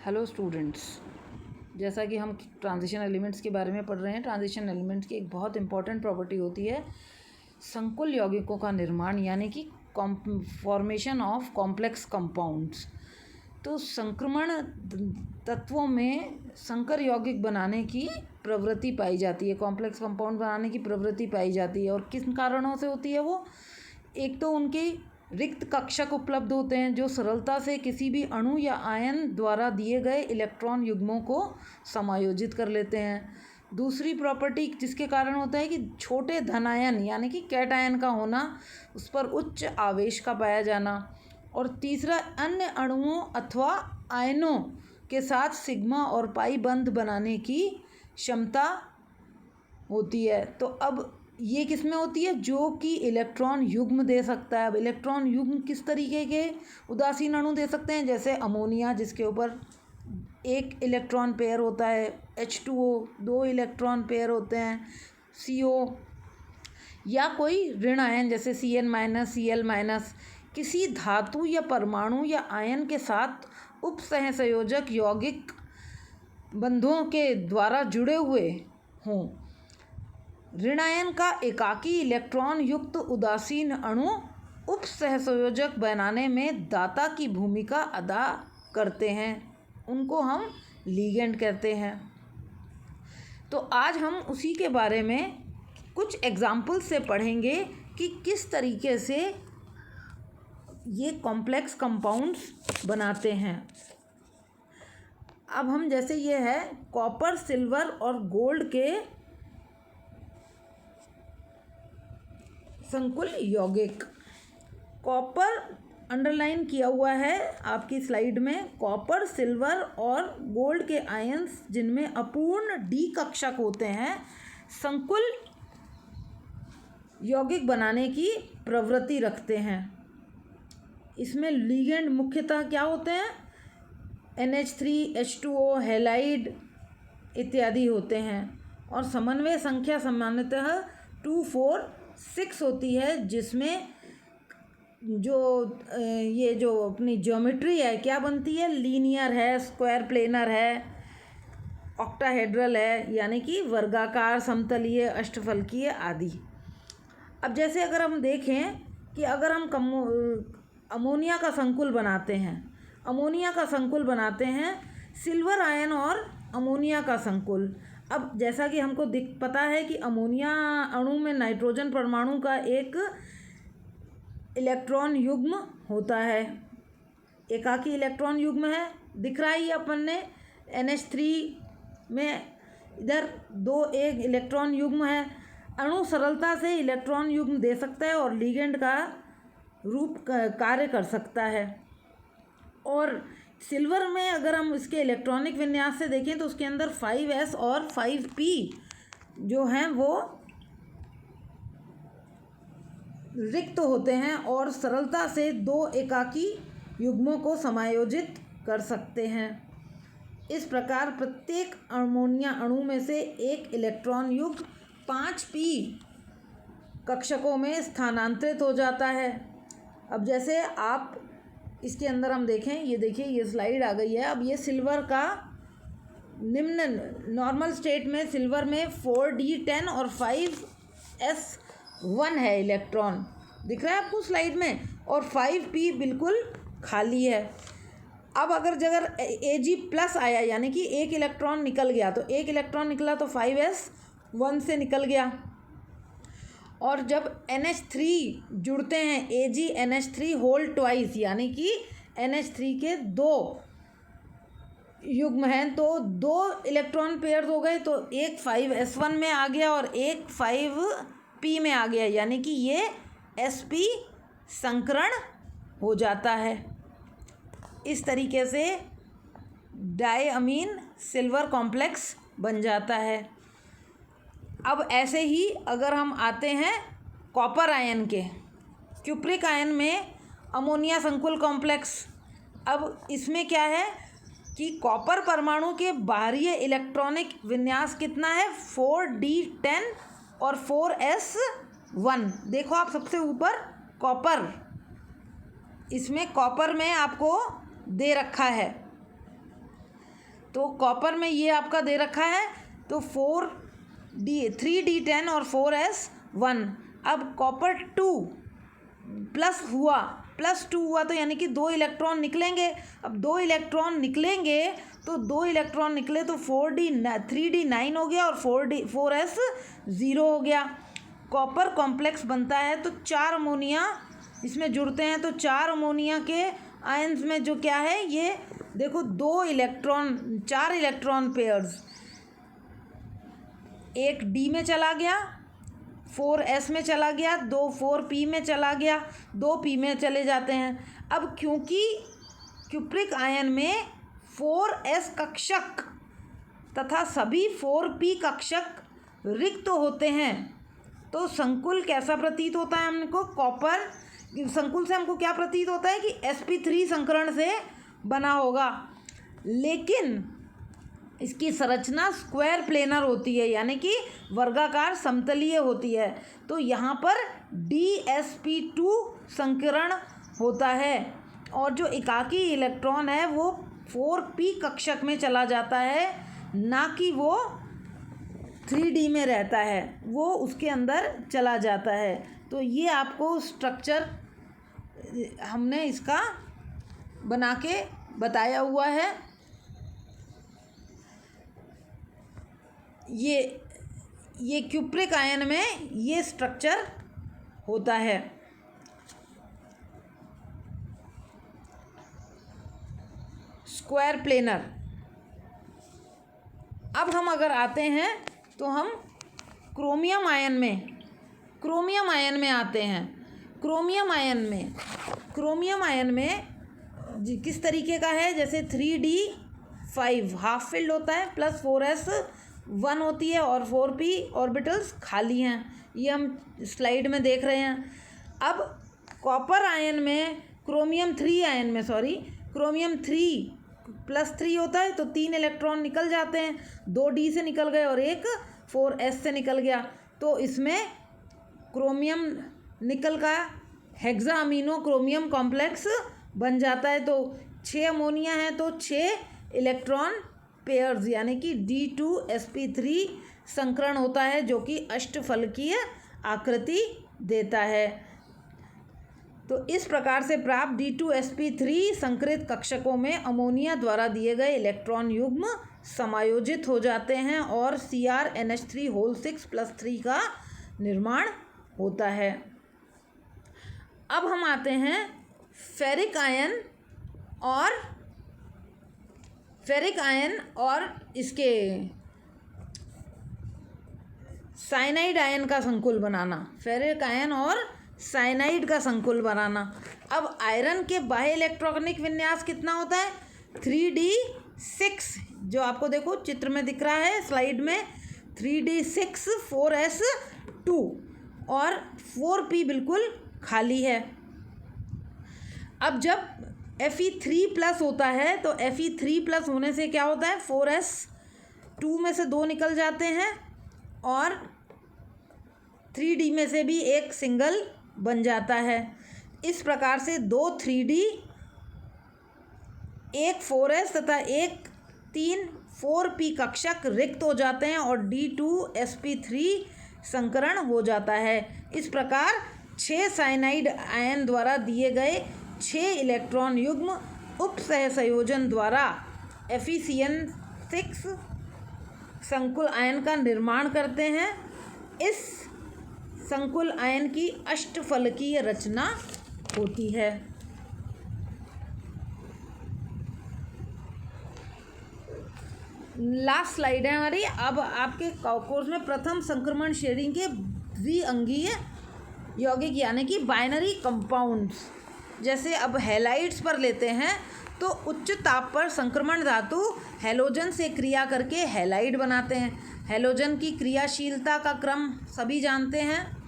Hello students, जैसा कि हम ट्रांजिशन एलिमेंट्स के बारे में पढ़ रहे हैं। ट्रांजिशन एलिमेंट्स की एक बहुत इंपॉर्टेंट प्रॉपर्टी होती है संकुल यौगिकों का निर्माण, यानी कि फॉर्मेशन ऑफ कॉम्प्लेक्स कंपाउंड्स। तो संक्रमण तत्वों में संकर यौगिक बनाने की प्रवृत्ति पाई जाती है, कॉम्प्लेक्स कंपाउंड बनाने की प्रवृत्ति पाई जाती है। और किन कारणों से होती है वो? एक तो उनकी रिक्त कक्षक उपलब्ध होते हैं जो सरलता से किसी भी अणु या आयन द्वारा दिए गए इलेक्ट्रॉन युग्मों को समायोजित कर लेते हैं। दूसरी प्रॉपर्टी जिसके कारण होता है कि छोटे धनायन यानी कि कैटायन का होना, उस पर उच्च आवेश का पाया जाना। और तीसरा, अन्य अणुओं अथवा आयनों के साथ सिग्मा और पाई बंध बनाने की क्षमता होती है। तो अब ये किस में होती है? जो कि इलेक्ट्रॉन युग्म दे सकता है। अब इलेक्ट्रॉन युग्म किस तरीके के उदासीन अणु दे सकते हैं? जैसे अमोनिया, जिसके ऊपर एक इलेक्ट्रॉन पेयर होता है, H2O 2 इलेक्ट्रॉन पेयर होते हैं, CO, या कोई ऋण आयन जैसे Cn-, Cl-। किसी धातु या परमाणु या आयन के साथ उपसहसंयोजक यौगिक बंधों के द्वारा जुड़े हुए हों। ऋणायन का एकाकी इलेक्ट्रॉन युक्त उदासीन अणु उपसहसंयोजक बनाने में दाता की भूमिका अदा करते हैं, उनको हम लीगेंड कहते हैं। तो आज हम उसी के बारे में कुछ एग्जाम्पल से पढ़ेंगे कि किस तरीके से ये कॉम्प्लेक्स कंपाउंड्स बनाते हैं। अब हम जैसे ये है कॉपर, सिल्वर और गोल्ड के संकुल यौगिक। कॉपर अंडरलाइन किया हुआ है आपकी स्लाइड में। कॉपर, सिल्वर और गोल्ड के आयंस जिनमें अपूर्ण डी कक्षक होते हैं, संकुल यौगिक बनाने की प्रवृत्ति रखते हैं। इसमें लीगेंड मुख्यतः क्या होते हैं? NH3, H2O, हैलाइड इत्यादि होते हैं। और समन्वय संख्या सामान्यतः 2, 4, 6 होती है, जिसमें ये जो अपनी ज्योमेट्री है क्या बनती है? लीनियर है, स्क्वायर प्लेनर है, ऑक्टाहेड्रल है, यानी कि वर्गाकार, समतलीय, अष्टफलकीय आदि। अब जैसे अगर हम देखें कि अगर हम अमोनिया का संकुल बनाते हैं, सिल्वर आयन और अमोनिया का संकुल। अब जैसा कि हमको पता है कि अमोनिया अणु में नाइट्रोजन परमाणु का एक इलेक्ट्रॉन युग्म होता है, एकाकी इलेक्ट्रॉन युग्म है, दिख रहा है ये अपन ने। NH3 में इधर 2 एक इलेक्ट्रॉन युग्म है। अणु सरलता से इलेक्ट्रॉन युग्म दे सकता है और लीगेंड का रूप कार्य कर सकता है। और सिल्वर में अगर हम इसके इलेक्ट्रॉनिक विन्यास से देखें तो उसके अंदर 5s और 5p जो हैं वो रिक्त होते हैं और सरलता से 2 एकाकी युग्मों को समायोजित कर सकते हैं। इस प्रकार प्रत्येक अमोनिया अणु में से एक इलेक्ट्रॉन युग्म 5p कक्षकों में स्थानांतरित हो जाता है। अब जैसे आप इसके अंदर हम देखें, ये देखिए ये स्लाइड आ गई है। अब ये सिल्वर का निम्न नॉर्मल स्टेट में सिल्वर में 4d10 और 5s1 है इलेक्ट्रॉन, दिख रहा है आपको स्लाइड में, और 5p बिल्कुल खाली है। अब अगर Ag+ आया यानी कि एक इलेक्ट्रॉन निकल गया, तो एक इलेक्ट्रॉन निकला तो 5s1 से निकल गया। और जब NH3 जुड़ते हैं, AgNH3 होल ट्वाइस, यानी कि NH3 के 2 युग्म हैं, तो 2 इलेक्ट्रॉन पेयर हो गए, तो एक 5s1 में आ गया और एक 5p में आ गया, यानी कि ये sp संकरण हो जाता है। इस तरीके से डायअमीन सिल्वर कॉम्प्लेक्स बन जाता है। अब ऐसे ही अगर हम आते हैं कॉपर आयन के, क्यूप्रिक आयन में अमोनिया संकुल कॉम्प्लेक्स। अब इसमें क्या है कि कॉपर परमाणु के बाहरी इलेक्ट्रॉनिक विन्यास कितना है? 4d10 और 4s1। देखो आप सबसे ऊपर कॉपर, इसमें कॉपर में आपको दे रखा है तो कॉपर में ये आपका दे रखा है, तो 3D10 और 4s1। अब कॉपर 2 प्लस हुआ तो यानी कि 2 इलेक्ट्रॉन निकलेंगे। अब 2 इलेक्ट्रॉन निकलेंगे तो 2 इलेक्ट्रॉन निकले तो 3D9 हो गया और 4s 0 हो गया। कॉपर कॉम्प्लेक्स बनता है तो 4 अमोनिया इसमें जुड़ते हैं, तो 4 अमोनिया के आयंस में जो क्या है, ये देखो 4 इलेक्ट्रॉन पेयर्स, एक D में चला गया, 4s में चला गया, 4p में चला गया, 2p में चले जाते हैं। अब क्योंकि क्यूप्रिक आयन में 4s कक्षक तथा सभी 4p कक्षक रिक्त होते हैं, तो संकुल कैसा प्रतीत होता है हमको? कॉपर संकुल से हमको क्या प्रतीत होता है कि sp3 संकरण से बना होगा, लेकिन इसकी संरचना स्क्वायर प्लेनर होती है, यानी कि वर्गाकार समतलीय होती है। तो यहाँ पर dsp2 संकरण होता है और जो एकाकी इलेक्ट्रॉन है वो 4p कक्षक में चला जाता है, ना कि वो 3D में रहता है, वो उसके अंदर चला जाता है। तो ये आपको स्ट्रक्चर हमने इसका बना के बताया हुआ है। ये क्यूप्रिक आयन में ये स्ट्रक्चर होता है। Square planar. अब हम अगर आते हैं तो हम क्रोमियम आयन में आते हैं। क्रोमियम आयन में किस तरीके का है, जैसे 3D5 हाफ फिल्ड होता है, प्लस 4s1 होती है और 4p ऑर्बिटल्स खाली हैं, ये हम स्लाइड में देख रहे हैं। अब कॉपर आयन में क्रोमियम 3+3 होता है, तो 3 इलेक्ट्रॉन निकल जाते हैं, 2D से निकल गए और एक 4s से निकल गया, तो इसमें क्रोमियम निकल का हेक्सा अमीनो क्रोमियम कॉम्प्लेक्स बन जाता है। तो 6 अमोनिया है तो 6 इलेक्ट्रॉन पेयर्स यानी कि D2sp3 संकरण होता है, जो कि अष्टफलकीय आकृति देता है। तो इस प्रकार से प्राप्त D2sp3 संकरित कक्षकों में अमोनिया द्वारा दिए गए इलेक्ट्रॉन युग्म समायोजित हो जाते हैं और CrNH3 का निर्माण होता है। अब हम आते हैं फेरिक आयन और इसके साइनाइड आयन का संकुल बनाना। फेरिक आयन और साइनाइड का संकुल बनाना। अब आयरन के बाह्य इलेक्ट्रॉनिक विन्यास कितना होता है? 3D6, जो आपको देखो चित्र में दिख रहा है स्लाइड में, 3D6 4s2 और 4p बिल्कुल खाली है। अब जब Fe3+ होता है तो Fe3+ होने से क्या होता है, 4s2 में से 2 निकल जाते हैं और 3D में से भी एक सिंगल बन जाता है। इस प्रकार से 2 3D, एक 4s तथा एक 3 4p कक्षक रिक्त हो जाते हैं और D2sp3 संकरण हो जाता है। इस प्रकार 6 साइनाइड आयन द्वारा दिए गए 6 इलेक्ट्रॉन युग्म उपसहसंयोजन द्वारा Fe6 संकुल आयन का निर्माण करते हैं। इस संकुल आयन की अष्टफलकीय रचना होती है। लास्ट स्लाइड है हमारी। अब आपके कोर्स में प्रथम संक्रमण श्रेणी के द्विअंगीय यौगिक यानी कि बाइनरी कंपाउंड्स, जैसे अब हैलाइड्स पर लेते हैं तो उच्च ताप पर संक्रमण धातु हैलोजन से क्रिया करके हैलाइड बनाते हैं। हैलोजन की क्रियाशीलता का क्रम सभी जानते हैं,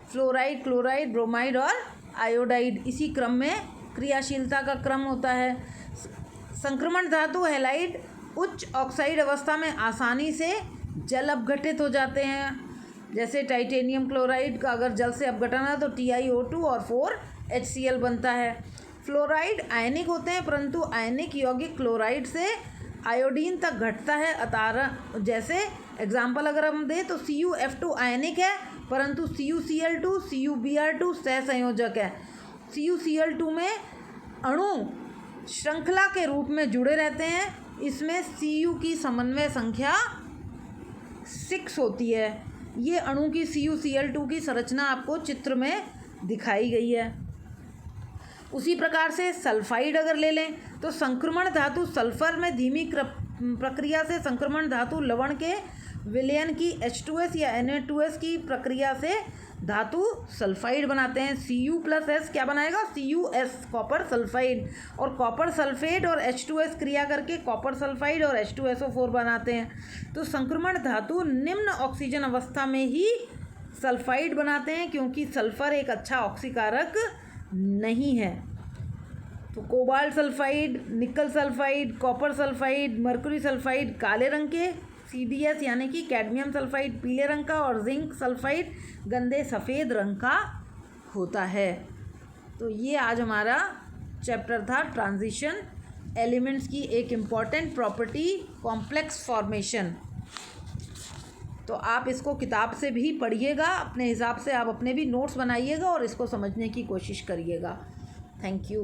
फ्लोराइड, क्लोराइड, ब्रोमाइड और आयोडाइड, इसी क्रम में क्रियाशीलता का क्रम होता है। संक्रमण धातु हैलाइड उच्च ऑक्साइड अवस्था में आसानी से जल अपघटित हो जाते हैं। जैसे टाइटेनियम क्लोराइड का अगर जल से अपघटन है तो TiO2 और 4HCl बनता है। फ्लोराइड आयनिक होते हैं, परंतु आयनिक यौगिक क्लोराइड से आयोडीन तक घटता है अतारा। जैसे एग्जाम्पल अगर हम दें तो CuF2 आयनिक है, परंतु CuCl2 CuBr2 सहसंयोजक है। CuCl2 में अणु श्रृंखला के रूप में जुड़े रहते हैं। इसमें Cu की समन्वय संख्या 6 होती है। ये अणु की CuCl2 की संरचना आपको चित्र में दिखाई गई है। उसी प्रकार से सल्फाइड अगर ले लें तो संक्रमण धातु सल्फर में धीमी प्रक्रिया से संक्रमण धातु लवण के विलयन की H2S या Na2S की प्रक्रिया से धातु सल्फाइड बनाते हैं। Cu+S क्या बनाएगा? CuS कॉपर सल्फाइड, और कॉपर सल्फेट और H2S क्रिया करके कॉपर सल्फाइड और H2SO4 बनाते हैं। तो संक्रमण धातु निम्न ऑक्सीजन अवस्था में ही सल्फाइड बनाते हैं, क्योंकि सल्फर एक अच्छा ऑक्सीकारक नहीं है। तो कोबाल्ट सल्फाइड, निकल sulphide, copper sulphide, mercury sulphide काले रंग के, CdS यानी कि कैडमियम सल्फाइड पीले रंग का, और जिंक सल्फाइड गंदे सफ़ेद रंग का होता है। तो ये आज हमारा चैप्टर था ट्रांजिशन एलिमेंट्स की एक इम्पॉर्टेंट प्रॉपर्टी कॉम्प्लेक्स फॉर्मेशन। तो आप इसको किताब से भी पढ़िएगा, अपने हिसाब से आप अपने भी नोट्स बनाइएगा और इसको समझने की कोशिश करिएगा। Thank you.